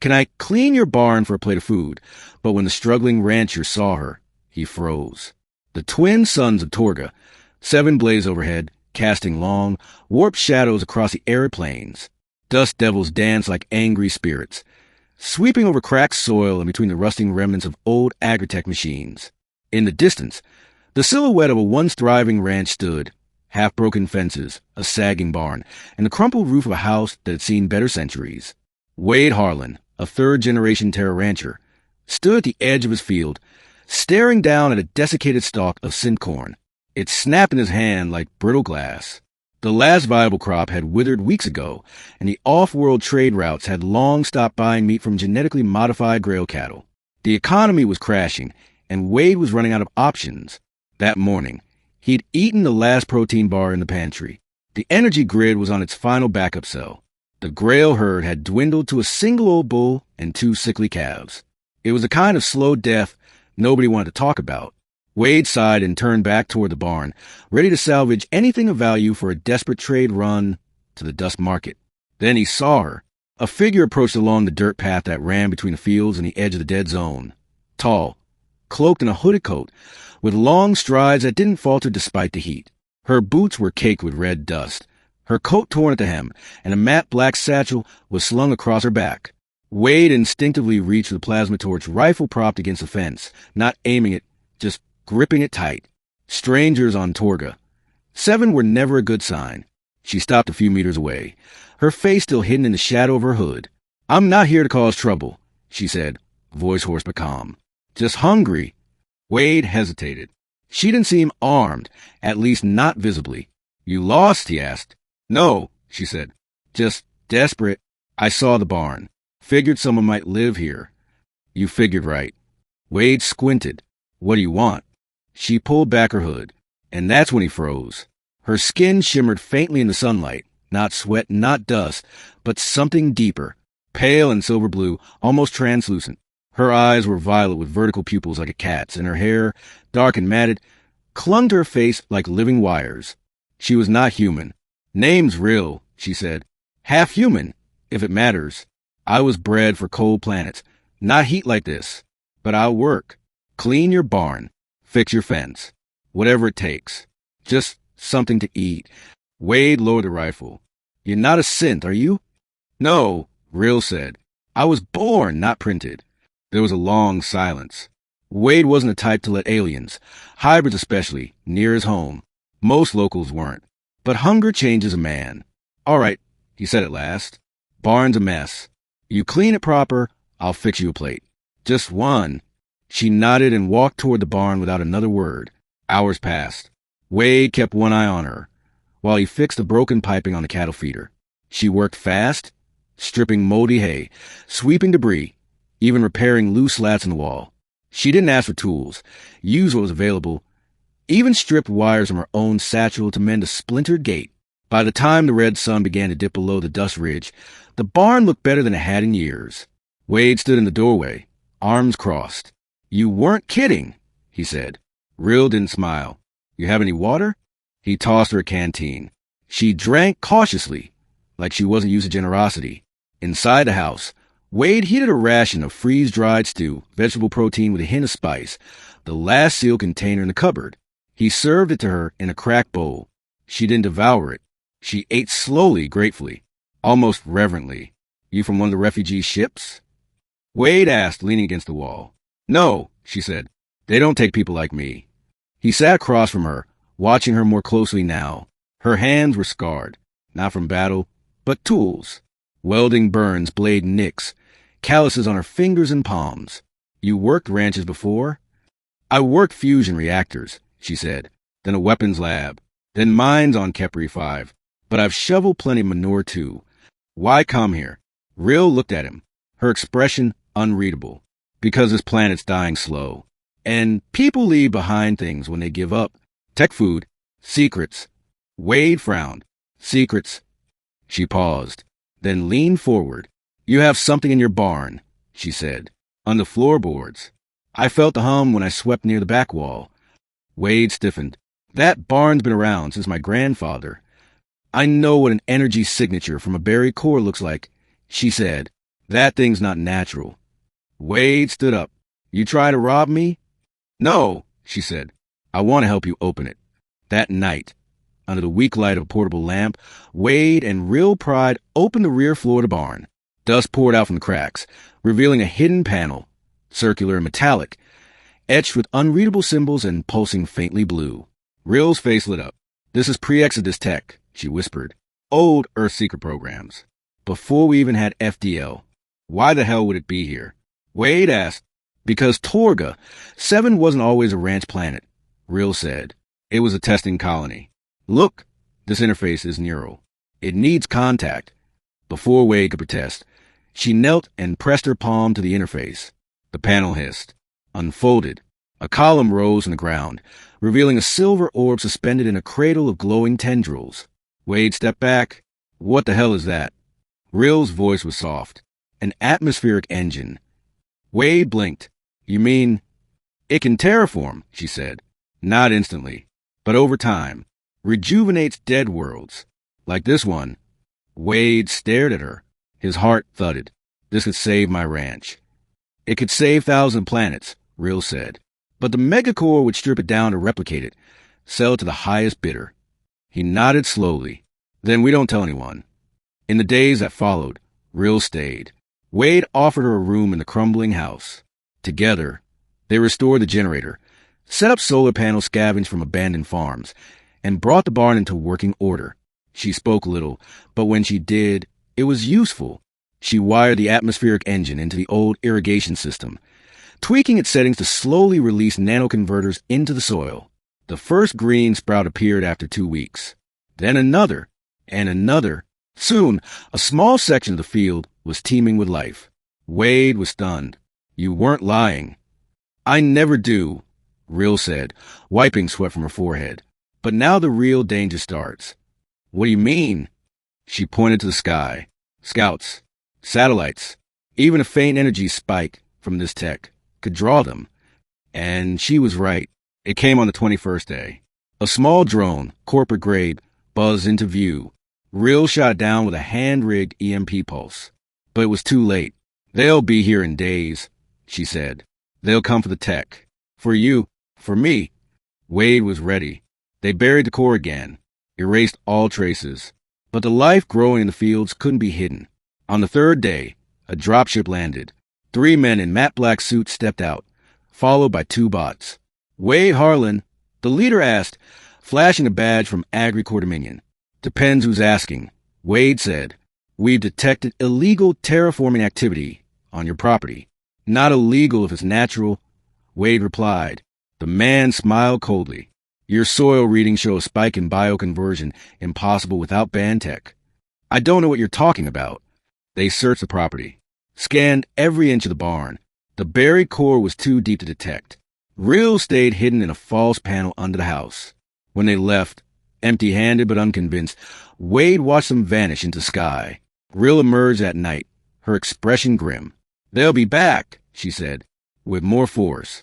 Can I clean your barn for a plate of food? But when the struggling rancher saw her, he froze. The twin sons of Torga, 7 blazed overhead, casting long, warped shadows across the arid plains. Dust devils danced like angry spirits, sweeping over cracked soil and between the rusting remnants of old agritech machines. In the distance, the silhouette of a once thriving ranch stood, half-broken fences, a sagging barn, and the crumpled roof of a house that had seen better centuries. Wade Harlan, a third-generation Terra rancher, stood at the edge of his field, staring down at a desiccated stalk of scent corn. It snapped in his hand like brittle glass. The last viable crop had withered weeks ago, and the off-world trade routes had long stopped buying meat from genetically modified grail cattle. The economy was crashing, and Wade was running out of options. That morning, he'd eaten the last protein bar in the pantry. The energy grid was on its final backup cell. The grail herd had dwindled to a single old bull and 2 sickly calves. It was a kind of slow death nobody wanted to talk about. Wade sighed and turned back toward the barn, ready to salvage anything of value for a desperate trade run to the dust market. Then he saw her. A figure approached along the dirt path that ran between the fields and the edge of the dead zone. Tall, cloaked in a hooded coat, with long strides that didn't falter despite the heat. Her boots were caked with red dust, her coat torn at the hem, and a matte black satchel was slung across her back. Wade instinctively reached for the plasma torch, rifle propped against the fence, not aiming it, just gripping it tight. Strangers on Torga. 7 were never a good sign. She stopped a few meters away, her face still hidden in the shadow of her hood. "I'm not here to cause trouble," she said, voice hoarse but calm. "Just hungry." Wade hesitated. She didn't seem armed, at least not visibly. "You lost?" he asked. "No," she said. "Just desperate. I saw the barn. Figured someone might live here." "You figured right." Wade squinted. "What do you want?" She pulled back her hood, and that's when he froze. Her skin shimmered faintly in the sunlight, not sweat, not dust, but something deeper, pale and silver blue, almost translucent. Her eyes were violet with vertical pupils like a cat's, and her hair, dark and matted, clung to her face like living wires. She was not human. "Name's Rill," she said. "Half human, if it matters. I was bred for cold planets, not heat like this. But I'll work. Clean your barn. Fix your fence. Whatever it takes. Just something to eat." Wade lowered the rifle. "You're not a synth, are you?" "No," Rill said. "I was born, not printed." There was a long silence. Wade wasn't the type to let aliens, hybrids especially, near his home. Most locals weren't. But hunger changes a man. "All right," he said at last. "Barn's a mess. You clean it proper, I'll fix you a plate. Just one." She nodded and walked toward the barn without another word. Hours passed. Wade kept one eye on her, while he fixed the broken piping on the cattle feeder. She worked fast, stripping moldy hay, sweeping debris, even repairing loose slats in the wall. She didn't ask for tools, used what was available, even stripped wires from her own satchel to mend a splintered gate. By the time the red sun began to dip below the dust ridge, the barn looked better than it had in years. Wade stood in the doorway, arms crossed. "You weren't kidding," he said. Rill didn't smile. "You have any water?" He tossed her a canteen. She drank cautiously, like she wasn't used to generosity. Inside the house, Wade heated a ration of freeze-dried stew, vegetable protein with a hint of spice, the last sealed container in the cupboard. He served it to her in a cracked bowl. She didn't devour it. She ate slowly, gratefully, almost reverently. "You from one of the refugee ships?" Wade asked, leaning against the wall. "No," she said. "They don't take people like me." He sat across from her, watching her more closely now. Her hands were scarred, not from battle, but tools. Welding burns, blade nicks, calluses on her fingers and palms. "You worked ranches before?" "I worked fusion reactors," she said. "Then a weapons lab. Then mines on Kepri 5. But I've shoveled plenty of manure too. Why come here?" Rill looked at him, her expression unreadable. "Because this planet's dying slow. And people leave behind things when they give up. Tech food. Secrets." Wade frowned. "Secrets." She paused, then leaned forward. "You have something in your barn," she said. "On the floorboards. I felt the hum when I swept near the back wall." Wade stiffened. "That barn's been around since my grandfather. I know what an energy signature from a buried core looks like," she said. That thing's not natural. Wade stood up. You try to rob me? No, she said. I want to help you open it. That night, under the weak light of a portable lamp, Wade and real pride opened the rear floor of the barn. Dust poured out from the cracks, revealing a hidden panel, circular and metallic, etched with unreadable symbols and pulsing faintly blue. Real's face lit up. This is pre-Exodus tech, she whispered. Old Earthseeker programs. Before we even had FDL. Why the hell would it be here? Wade asked. Because Torga, 7 wasn't always a ranch planet, Real said. It was a testing colony. Look, this interface is neural. It needs contact. Before Wade could protest, she knelt and pressed her palm to the interface. The panel hissed, unfolded. A column rose in the ground, revealing a silver orb suspended in a cradle of glowing tendrils. Wade stepped back. What the hell is that? Real's voice was soft. An atmospheric engine. Wade blinked. You mean... It can terraform, she said. Not instantly, but over time. Rejuvenates dead worlds. Like this one. Wade stared at her. His heart thudded. This could save my ranch. It could save 1,000 planets, Real said. But the megacore would strip it down to replicate it, sell it to the highest bidder. He nodded slowly. Then we don't tell anyone. In the days that followed, Real stayed. Wade offered her a room in the crumbling house. Together, they restored the generator, set up solar panels scavenged from abandoned farms, and brought the barn into working order. She spoke little, but when she did, it was useful. She wired the atmospheric engine into the old irrigation system, tweaking its settings to slowly release nanoconverters into the soil. The first green sprout appeared after 2 weeks. Then another, and another. Soon, a small section of the field was teeming with life. Wade was stunned. You weren't lying. I never do, Real said, wiping sweat from her forehead. But now the real danger starts. What do you mean? She pointed to the sky. Scouts. Satellites. Even a faint energy spike from this tech could draw them. And she was right. It came on the 21st day. A small drone, corporate grade, buzzed into view. Real shot down with a hand-rigged EMP pulse. But it was too late. They'll be here in days, she said. They'll come for the tech. For you. For me. Wade was ready. They buried the core again, erased all traces. But the life growing in the fields couldn't be hidden. On the 3rd day, a dropship landed. 3 men in matte black suits stepped out, followed by 2 bots. Wade Harlan, the leader asked, flashing a badge from Agri-Core Dominion. Depends who's asking. Wade said, we've detected illegal terraforming activity on your property. Not illegal if it's natural, Wade replied. The man smiled coldly. Your soil readings show a spike in bioconversion impossible without ban tech. I don't know what you're talking about. They searched the property, scanned every inch of the barn. The buried core was too deep to detect. Real stayed hidden in a false panel under the house. When they left, empty-handed but unconvinced, Wade watched them vanish into the sky. Real emerged at night, her expression grim. They'll be back, she said, with more force.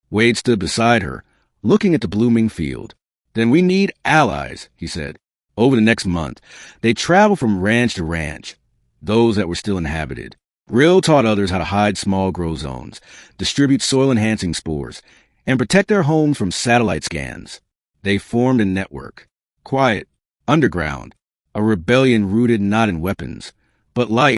Wade stood beside her, looking at the blooming field. Then we need allies, he said. Over the next month, they traveled from ranch to ranch, those that were still inhabited. Real taught others how to hide small grow zones, distribute soil-enhancing spores, and protect their homes from satellite scans. They formed a network. Quiet, underground, a rebellion rooted not in weapons, but light.